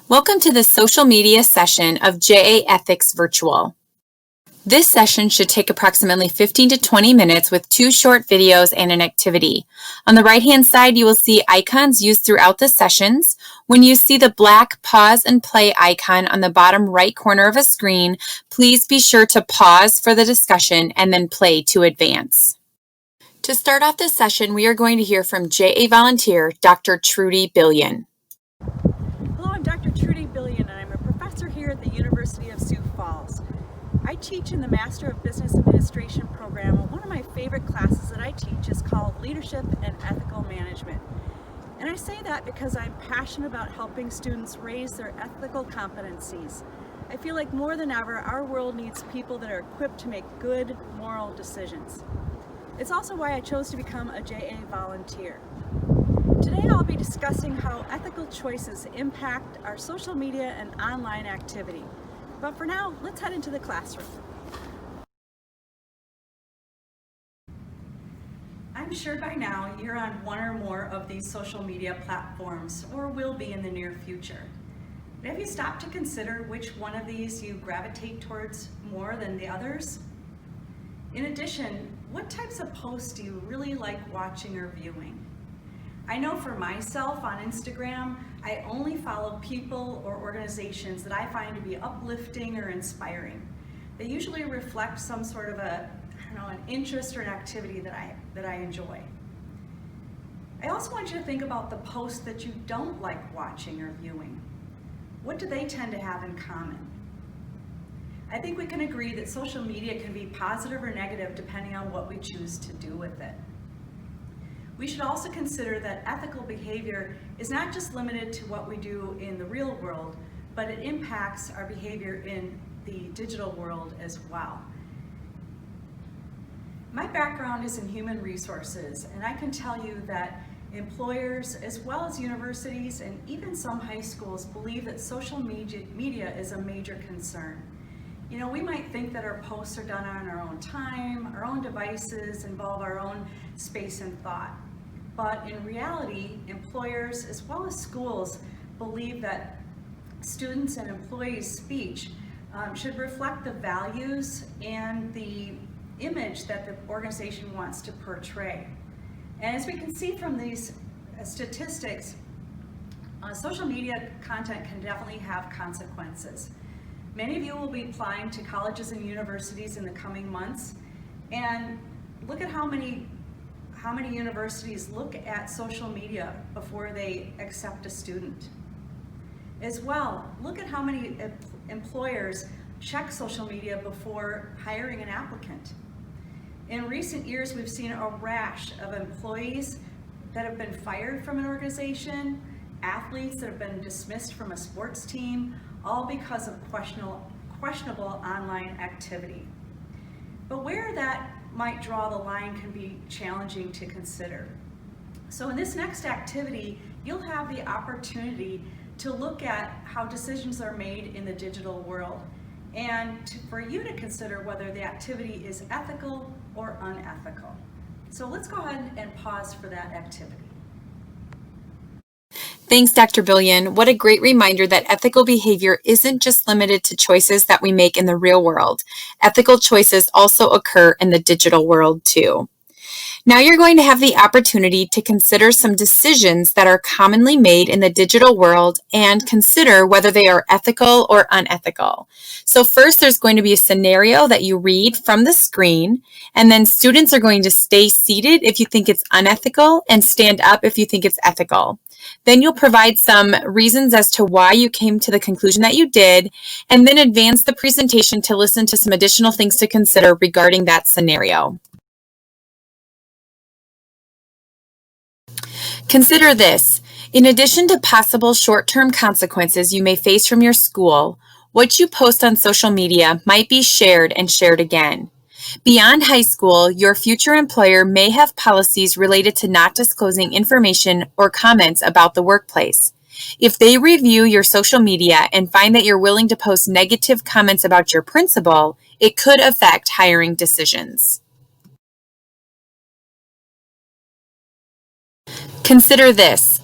Welcome to the social media session of JA Ethics Virtual. This session should take approximately 15 to 20 minutes with 2 short videos and an activity. On the right-hand side, you will see icons used throughout the sessions. When you see the black pause and play icon on the bottom right corner of a screen, please be sure to pause for the discussion and then play to advance. To start off this session, we are going to hear from JA volunteer, Dr. Trudy Billion. Hello, I'm Dr. Trudy Billion, and I'm a professor here at the University of Sioux Falls. I teach in the Master of Business Administration program, and one of my favorite classes that I teach is called Leadership and Ethical Management. And I say that because I'm passionate about helping students raise their ethical competencies. I feel like more than ever, our world needs people that are equipped to make good moral decisions. It's also why I chose to become a JA volunteer. Today I'll be discussing how ethical choices impact our social media and online activity. But for now, let's head into the classroom. I'm sure by now you're on one or more of these social media platforms, or will be in the near future. But have you stopped to consider which one of these you gravitate towards more than the others? In addition, what types of posts do you really like watching or viewing? I know for myself on Instagram, I only follow people or organizations that I find to be uplifting or inspiring. They usually reflect some sort of an interest or an activity that I enjoy. I also want you to think about the posts that you don't like watching or viewing. What do they tend to have in common? I think we can agree that social media can be positive or negative depending on what we choose to do with it. We should also consider that ethical behavior is not just limited to what we do in the real world, but it impacts our behavior in the digital world as well. My background is in human resources, and I can tell you that employers, as well as universities and even some high schools, believe that social media is a major concern. You know, we might think that our posts are done on our own time, our own devices, involve our own space and thought. But in reality, employers as well as schools believe that students and employees' speech should reflect the values and the image that the organization wants to portray. And as we can see from these statistics, social media content can definitely have consequences. Many of you will be applying to colleges and universities in the coming months, and look at how many universities look at social media before they accept a student. As well, look at how many employers check social media before hiring an applicant. In recent years, we've seen a rash of employees that have been fired from an organization, athletes that have been dismissed from a sports team, all because of questionable online activity. But where that might draw the line can be challenging to consider. So in this next activity, you'll have the opportunity to look at how decisions are made in the digital world, and for you to consider whether the activity is ethical or unethical. So let's go ahead and pause for that activity. Thanks, Dr. Billion. What a great reminder that ethical behavior isn't just limited to choices that we make in the real world. Ethical choices also occur in the digital world too. Now you're going to have the opportunity to consider some decisions that are commonly made in the digital world and consider whether they are ethical or unethical. So first, there's going to be a scenario that you read from the screen, and then students are going to stay seated if you think it's unethical and stand up if you think it's ethical. Then you'll provide some reasons as to why you came to the conclusion that you did, and then advance the presentation to listen to some additional things to consider regarding that scenario. Consider this. In addition to possible short-term consequences you may face from your school, what you post on social media might be shared and shared again. Beyond high school, your future employer may have policies related to not disclosing information or comments about the workplace. If they review your social media and find that you're willing to post negative comments about your principal, it could affect hiring decisions. Consider this.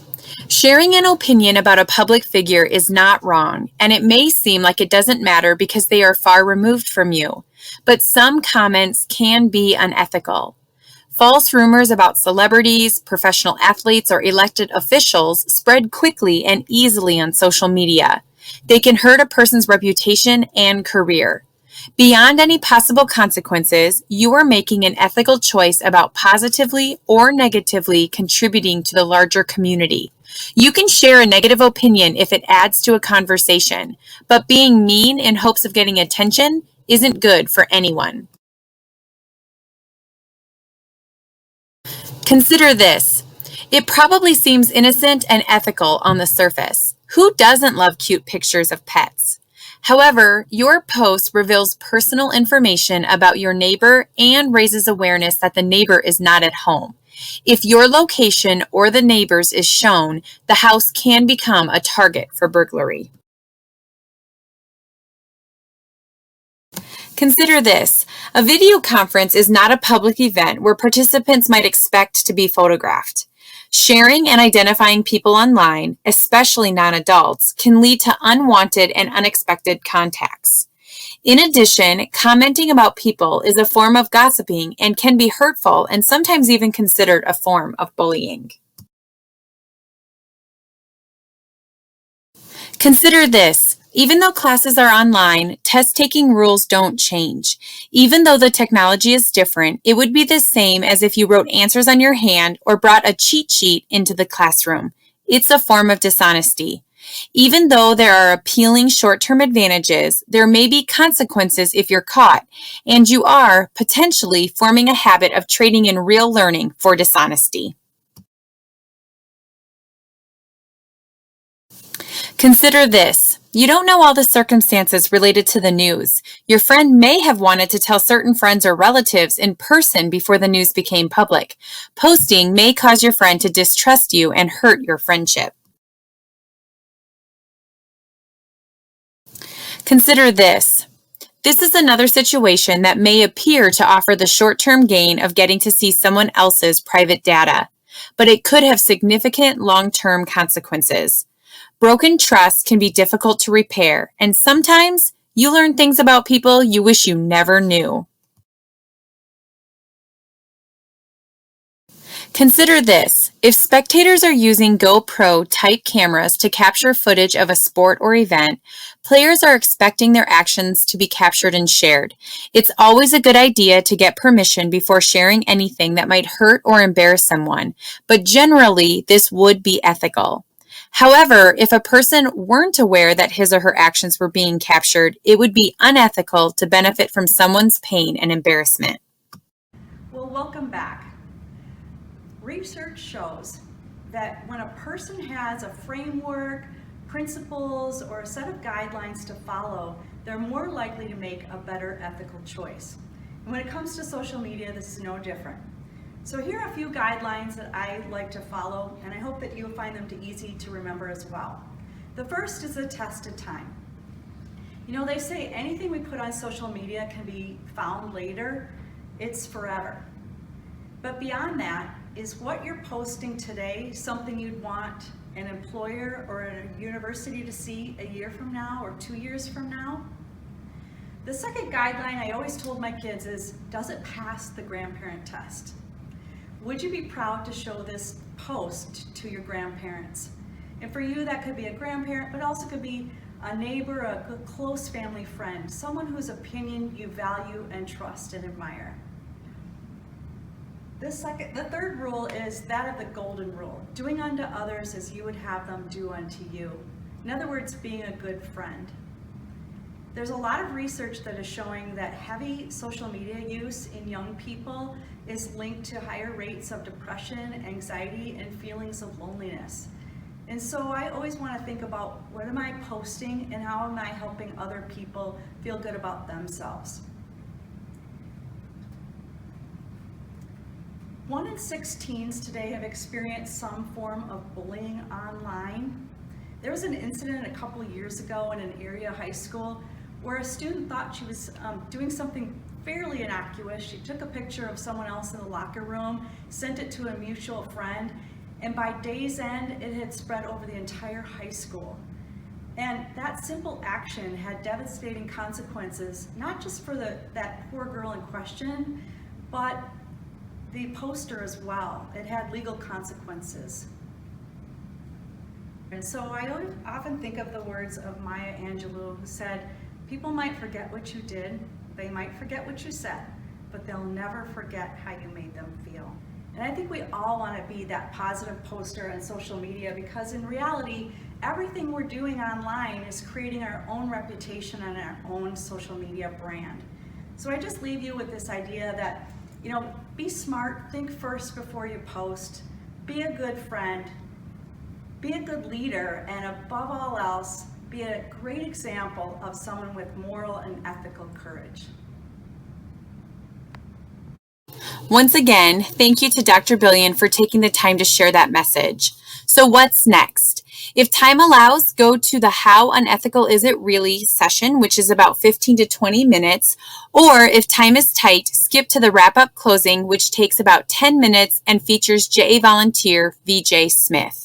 Sharing an opinion about a public figure is not wrong, and it may seem like it doesn't matter because they are far removed from you. But some comments can be unethical. False rumors about celebrities, professional athletes, or elected officials spread quickly and easily on social media. They can hurt a person's reputation and career. Beyond any possible consequences, you are making an ethical choice about positively or negatively contributing to the larger community. You can share a negative opinion if it adds to a conversation, but being mean in hopes of getting attention isn't good for anyone. Consider this. It probably seems innocent and ethical on the surface. Who doesn't love cute pictures of pets? However, your post reveals personal information about your neighbor and raises awareness that the neighbor is not at home. If your location or the neighbor's is shown, the house can become a target for burglary. Consider this. A video conference is not a public event where participants might expect to be photographed. Sharing and identifying people online, especially non-adults, can lead to unwanted and unexpected contacts. In addition, commenting about people is a form of gossiping and can be hurtful and sometimes even considered a form of bullying. Consider this. Even though classes are online, test-taking rules don't change. Even though the technology is different, it would be the same as if you wrote answers on your hand or brought a cheat sheet into the classroom. It's a form of dishonesty. Even though there are appealing short-term advantages, there may be consequences if you're caught, and you are potentially forming a habit of trading in real learning for dishonesty. Consider this. You don't know all the circumstances related to the news. Your friend may have wanted to tell certain friends or relatives in person before the news became public. Posting may cause your friend to distrust you and hurt your friendship. Consider this. This is another situation that may appear to offer the short-term gain of getting to see someone else's private data, but it could have significant long-term consequences. Broken trust can be difficult to repair, and sometimes you learn things about people you wish you never knew. Consider this. If spectators are using GoPro-type cameras to capture footage of a sport or event, players are expecting their actions to be captured and shared. It's always a good idea to get permission before sharing anything that might hurt or embarrass someone, but generally this would be ethical. However, if a person weren't aware that his or her actions were being captured, it would be unethical to benefit from someone's pain and embarrassment. Well, welcome back. Research shows that when a person has a framework, principles, or a set of guidelines to follow, they're more likely to make a better ethical choice. And when it comes to social media, this is no different. So here are a few guidelines that I like to follow, and I hope that you'll find them easy to remember as well. The first is a tested time. You know, they say anything we put on social media can be found later. It's forever. But beyond that, is what you're posting today something you'd want an employer or a university to see a year from now or 2 years from now? The second guideline I always told my kids is, does it pass the grandparent test? Would you be proud to show this post to your grandparents? And for you, that could be a grandparent, but also could be a neighbor, a close family friend, someone whose opinion you value and trust and admire. The third rule is that of the golden rule, doing unto others as you would have them do unto you. In other words, being a good friend. There's a lot of research that is showing that heavy social media use in young people is linked to higher rates of depression, anxiety, and feelings of loneliness. And so I always want to think about what am I posting and how am I helping other people feel good about themselves. 1 in 6 teens today have experienced some form of bullying online. There was an incident a couple years ago in an area high school where a student thought she was doing something fairly innocuous. She took a picture of someone else in the locker room, sent it to a mutual friend, And by day's end, it had spread over the entire high school. And that simple action had devastating consequences, not just for that poor girl in question, but the poster as well. It had legal consequences. And so I often think of the words of Maya Angelou, who said, "People might forget what you did, they might forget what you said, but they'll never forget how you made them feel." And I think we all want to be that positive poster on social media, because in reality, everything we're doing online is creating our own reputation and our own social media brand. So I just leave you with this idea that, be smart, think first before you post, be a good friend, be a good leader, and above all else, be a great example of someone with moral and ethical courage. Once again, thank you to Dr. Billion for taking the time to share that message. So what's next? If time allows, go to the How Unethical Is It Really session, which is about 15 to 20 minutes, or if time is tight, skip to the wrap-up closing, which takes about 10 minutes and features JA volunteer VJ Smith.